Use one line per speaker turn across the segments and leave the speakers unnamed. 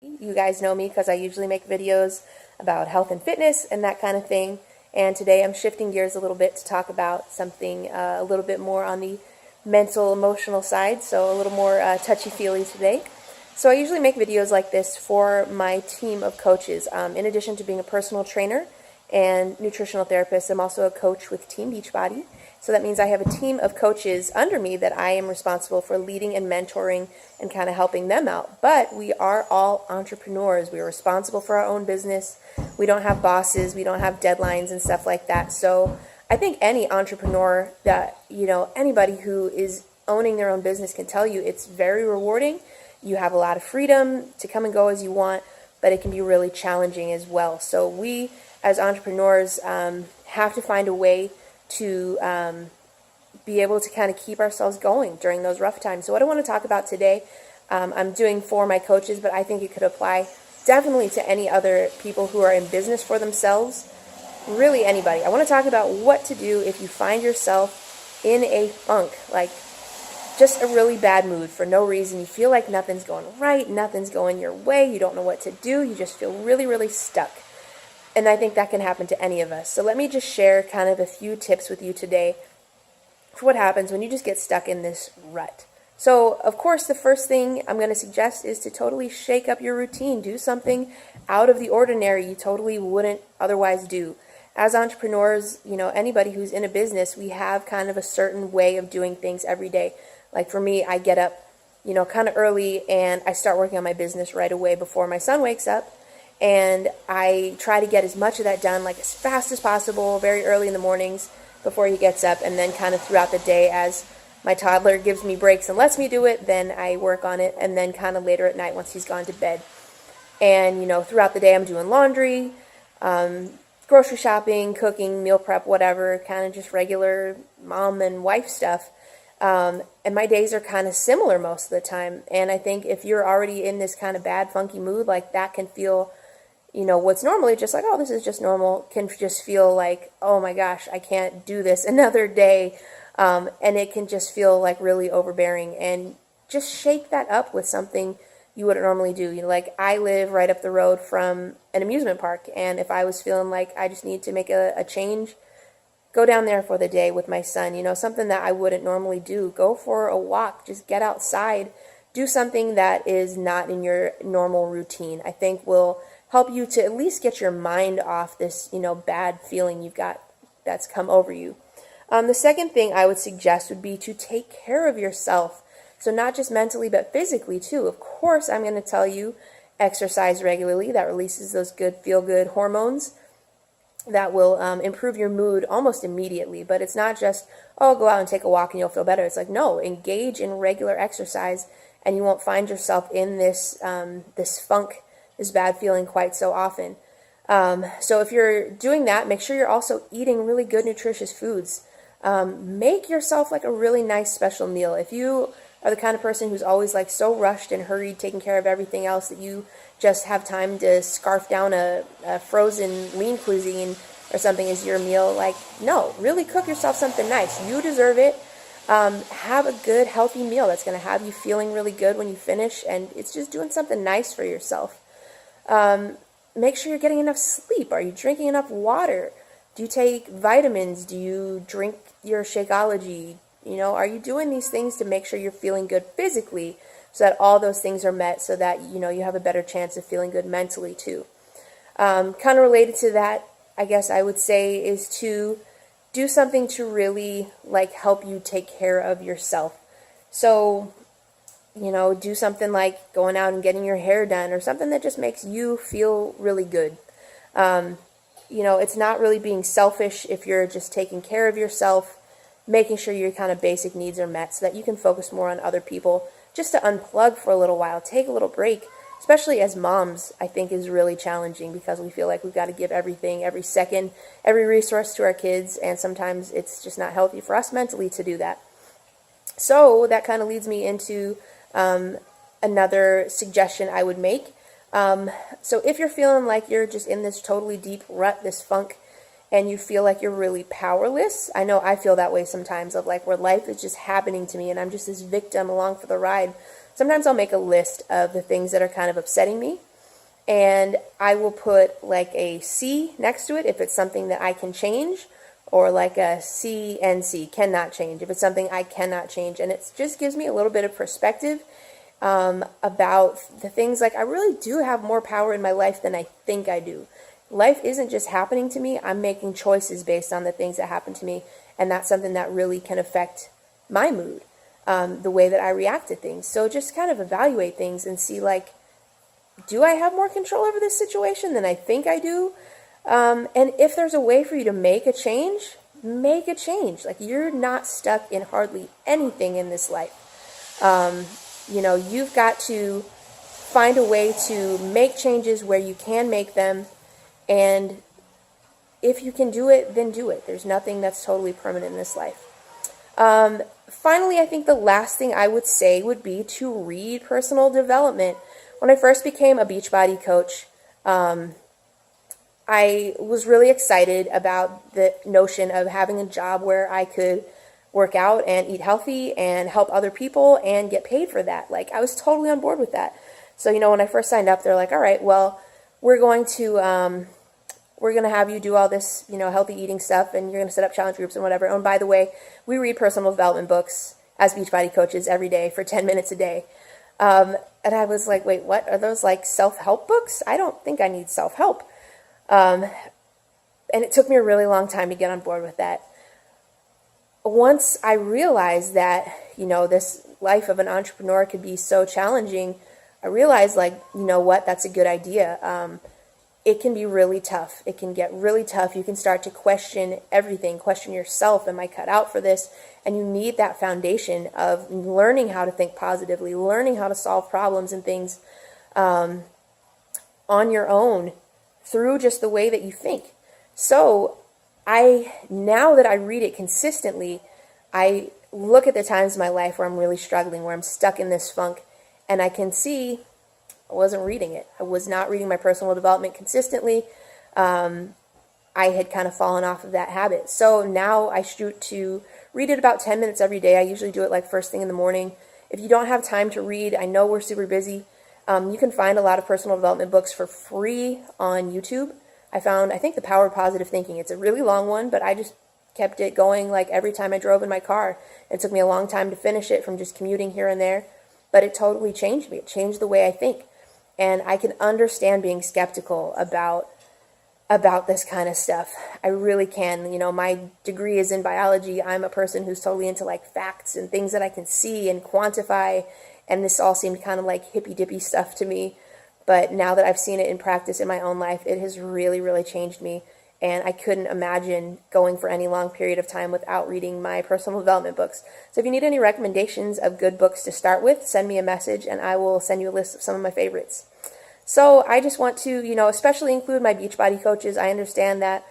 You guys know me because I usually make videos about health and fitness and that kind of thing. And today I'm shifting gears a little bit to talk about something a little bit more on the mental, emotional side, so a little more touchy-feely today. So I usually make videos like this for my team of coaches. In addition to being a personal trainer and nutritional therapist, I'm also a coach with Team Beachbody. So that means I have a team of coaches under me that I am responsible for leading and mentoring and kind of helping them out. But we are all entrepreneurs. We are responsible for our own business. We don't have bosses. We don't have deadlines and stuff like that. So I think any entrepreneur that, anybody who is owning their own business can tell you it's very rewarding. You have a lot of freedom to come and go as you want, but it can be really challenging as well. So we, as entrepreneurs, have to find a way to be able to kind of keep ourselves going during those rough times. So what I want to talk about today, I'm doing for my coaches, but I think it could apply definitely to any other people who are in business for themselves, really anybody. I want to talk about what to do if you find yourself in a funk, like just a really bad mood for no reason. You feel like nothing's going right, nothing's going your way, you don't know what to do, you just feel really, really stuck. And I think that can happen to any of us. So let me just share kind of a few tips with you today for what happens when you just get stuck in this rut. So, of course, the first thing I'm going to suggest is to totally shake up your routine. Do something out of the ordinary you totally wouldn't otherwise do. As entrepreneurs, anybody who's in a business, we have kind of a certain way of doing things every day. Like for me, I get up, kind of early and I start working on my business right away before my son wakes up. And I try to get as much of that done like as fast as possible, very early in the mornings before he gets up, and then kind of throughout the day as my toddler gives me breaks and lets me do it, then I work on it, and then kind of later at night once he's gone to bed. And, throughout the day I'm doing laundry, grocery shopping, cooking, meal prep, whatever, kind of just regular mom and wife stuff. And my days are kind of similar most of the time. And I think if you're already in this kind of bad, funky mood, like that can feel, what's normally just like, oh, this is just normal, can just feel like, oh my gosh, I can't do this another day. And it can just feel like really overbearing, and just shake that up with something you wouldn't normally do. Like I live right up the road from an amusement park, and if I was feeling like I just need to make a change, go down there for the day with my son, something that I wouldn't normally do. Go for a walk, just get outside, do something that is not in your normal routine. I think will help you to at least get your mind off this, bad feeling you've got that's come over you. The second thing I would suggest would be to take care of yourself. So not just mentally, but physically too. Of course, I'm going to tell you, exercise regularly. That releases those good, feel-good hormones that will improve your mood almost immediately. But it's not just, oh, go out and take a walk and you'll feel better. It's like, no, engage in regular exercise and you won't find yourself in this this funk, this bad feeling quite so often. So if you're doing that, make sure you're also eating really good, nutritious foods. Make yourself like a really nice special meal. If you are the kind of person who's always like so rushed and hurried, taking care of everything else, that you just have time to scarf down a frozen lean cuisine or something as your meal, like, no, really cook yourself something nice. You deserve it. Have a good, healthy meal that's going to have you feeling really good when you finish, and it's just doing something nice for yourself. Make sure you're getting enough sleep. Are you drinking enough water? Do you take vitamins? Do you drink your Shakeology? Are you doing these things to make sure you're feeling good physically so that all those things are met, so that, you have a better chance of feeling good mentally too? Kind of related to that, I guess I would say, is to do something to really like help you take care of yourself. So, do something like going out and getting your hair done, or something that just makes you feel really good. It's not really being selfish if you're just taking care of yourself, making sure your kind of basic needs are met so that you can focus more on other people, just to unplug for a little while, take a little break. Especially as moms, I think is really challenging because we feel like we've got to give everything, every second, every resource to our kids, and sometimes it's just not healthy for us mentally to do that. So that kind of leads me into another suggestion I would make. So if you're feeling like you're just in this totally deep rut, this funk, and you feel like you're really powerless, I know I feel that way sometimes, of like where life is just happening to me and I'm just this victim along for the ride. Sometimes I'll make a list of the things that are kind of upsetting me, and I will put like a C next to it if it's something that I can change, or like a CNC, cannot change, if it's something I cannot change. And it just gives me a little bit of perspective about the things, like I really do have more power in my life than I think I do. Life isn't just happening to me. I'm making choices based on the things that happen to me, and that's something that really can affect my mood, the way that I react to things. So just kind of evaluate things and see, like, do I have more control over this situation than I think I do? And if there's a way for you to make a change, make a change. Like, you're not stuck in hardly anything in this life. You know, you've got to find a way to make changes where you can make them. And if you can do it, then do it. There's nothing that's totally permanent in this life. Finally, I think the last thing I would say would be to read personal development. When I first became a Beachbody coach, I was really excited about the notion of having a job where I could work out and eat healthy and help other people and get paid for that. Like, I was totally on board with that. So, you know, when I first signed up, they're like, all right, well, we're going to have you do all this, you know, healthy eating stuff, and you're going to set up challenge groups and whatever. And by the way, we read personal development books as Beachbody coaches every day for 10 minutes a day. And I was like, wait, what? Are those like self-help books? I don't think I need self-help. And it took me a really long time to get on board with that. Once I realized that, you know, this life of an entrepreneur could be so challenging, I realized, like, you know what, that's a good idea. It can be really tough. It can get really tough. You can start to question everything, question yourself. Am I cut out for this? And you need that foundation of learning how to think positively, learning how to solve problems and things on your own through just the way that you think. So now that I read it consistently, I look at the times in my life where I'm really struggling, where I'm stuck in this funk, and I can see I wasn't reading it. I was not reading my personal development consistently. I had kind of fallen off of that habit. So now I shoot to read it about 10 minutes every day. I usually do it like first thing in the morning. If you don't have time to read, I know we're super busy. You can find a lot of personal development books for free on YouTube. I think The Power of Positive Thinking. It's a really long one, but I just kept it going like every time I drove in my car. It took me a long time to finish it from just commuting here and there, but it totally changed me. It changed the way I think. And I can understand being skeptical about this kind of stuff. I really can. You know, my degree is in biology. I'm a person who's totally into like facts and things that I can see and quantify. And this all seemed kind of like hippy-dippy stuff to me. But now that I've seen it in practice in my own life, it has really, really changed me. And I couldn't imagine going for any long period of time without reading my personal development books. So if you need any recommendations of good books to start with, send me a message and I will send you a list of some of my favorites. So I just want to, you know, especially include my Beachbody coaches. I understand that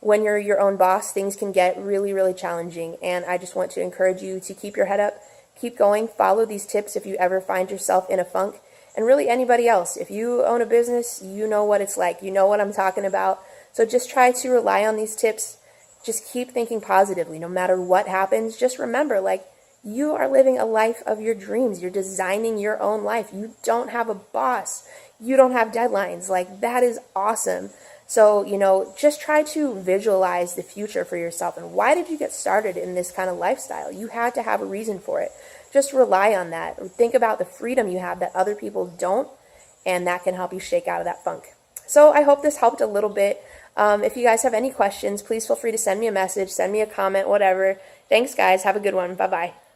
when you're your own boss, things can get really, really challenging. And I just want to encourage you to keep your head up, keep going, follow these tips if you ever find yourself in a funk. And really anybody else, if you own a business, you know what it's like. You know what I'm talking about. So just try to rely on these tips. Just keep thinking positively. No matter what happens, just remember, like, you are living a life of your dreams. You're designing your own life. You don't have a boss. You don't have deadlines. Like, that is awesome. So, you know, just try to visualize the future for yourself. And why did you get started in this kind of lifestyle? You had to have a reason for it. Just rely on that. Think about the freedom you have that other people don't, and that can help you shake out of that funk. So I hope this helped a little bit. If you guys have any questions, please feel free to send me a message, send me a comment, whatever. Thanks, guys. Have a good one. Bye-bye.